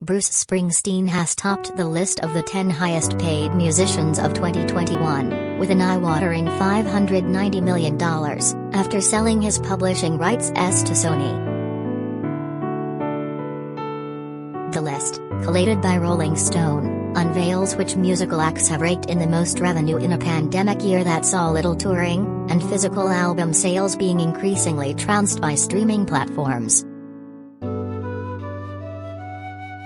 Bruce Springsteen has topped the list of the 10 highest-paid musicians of 2021, with an eye-watering $590 million, after selling his publishing rights to Sony. The list, collated by Rolling Stone, unveils which musical acts have raked in the most revenue in a pandemic year that saw little touring, and physical album sales being increasingly trounced by streaming platforms.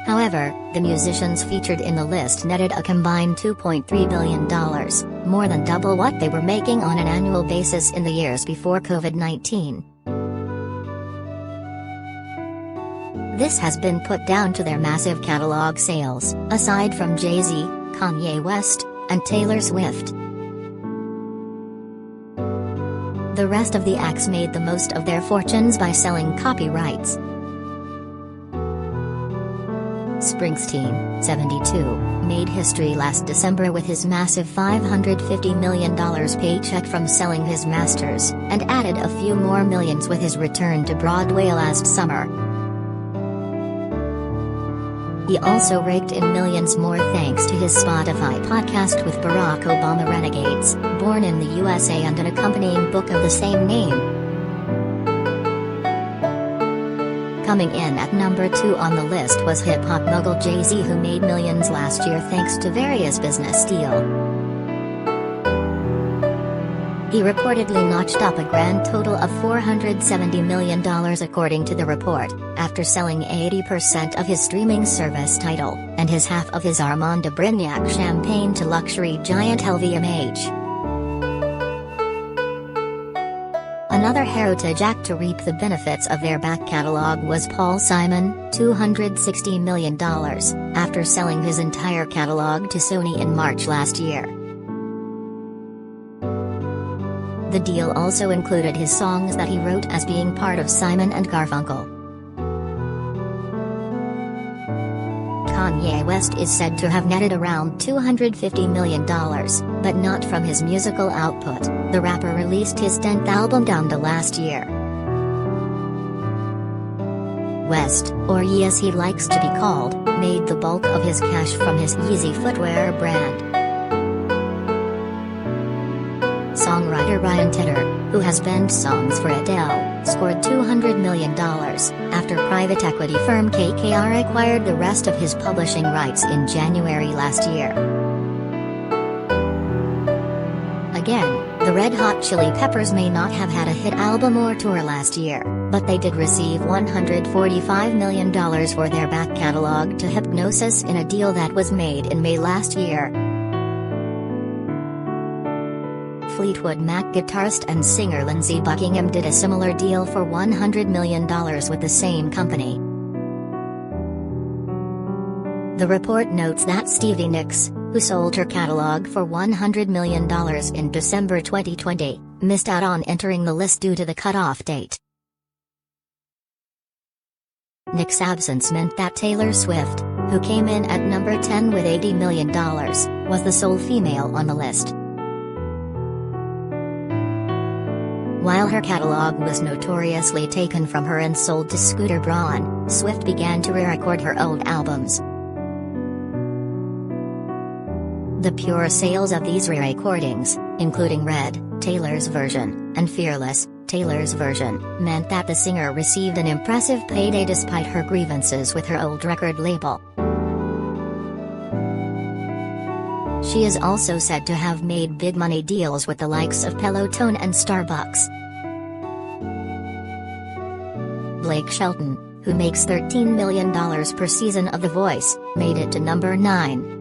However, the musicians featured in the list netted a combined $2.3 billion, more than double what they were making on an annual basis in the years before COVID-19. This has been put down to their massive catalog sales, aside from Jay-Z, Kanye West, and Taylor Swift. The rest of the acts made the most of their fortunes by selling copyrights. Springsteen, 72, made history last December with his massive $550 million paycheck from selling his masters, and added a few more millions with his return to Broadway last summer. He also raked in millions more thanks to his Spotify podcast with Barack Obama Renegades, Born in the USA, and an accompanying book of the same name. Coming in at number 2 on the list was hip-hop mogul Jay-Z, who made millions last year thanks to various business deals. He reportedly notched up a grand total of $470 million according to the report, after selling 80% of his streaming service Tidal, and his half of his Armand de Brignac champagne to luxury giant LVMH. Another heritage act to reap the benefits of their back catalog was Paul Simon, $260 million, after selling his entire catalog to Sony in March last year. The deal also included his songs that he wrote as being part of Simon and Garfunkel. Kanye West is said to have netted around $250 million, but not from his musical output. The rapper released his 10th album Donda last year. West, or Ye as he likes to be called, made the bulk of his cash from his Yeezy footwear brand. Songwriter Ryan Tedder, who has penned songs for Adele, scored $200 million, after private equity firm KKR acquired the rest of his publishing rights in January last year. Again, the Red Hot Chili Peppers may not have had a hit album or tour last year, but they did receive $145 million for their back catalog to Hypnosis in a deal that was made in May last year. Fleetwood Mac guitarist and singer Lindsey Buckingham did a similar deal for $100 million with the same company. The report notes that Stevie Nicks, who sold her catalog for $100 million in December 2020, missed out on entering the list due to the cutoff date. Nicks' absence meant that Taylor Swift, who came in at number 10 with $80 million, was the sole female on the list. While her catalog was notoriously taken from her and sold to Scooter Braun, Swift began to re-record her old albums. The pure sales of these re-recordings, including Red, Taylor's version, and Fearless, Taylor's version, meant that the singer received an impressive payday despite her grievances with her old record label. She is also said to have made big money deals with the likes of Peloton and Starbucks. Blake Shelton, who makes $13 million per season of The Voice, made it to number 9.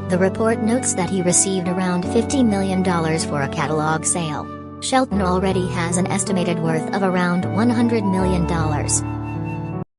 The report notes that he received around $50 million for a catalog sale. Shelton already has an estimated worth of around $100 million.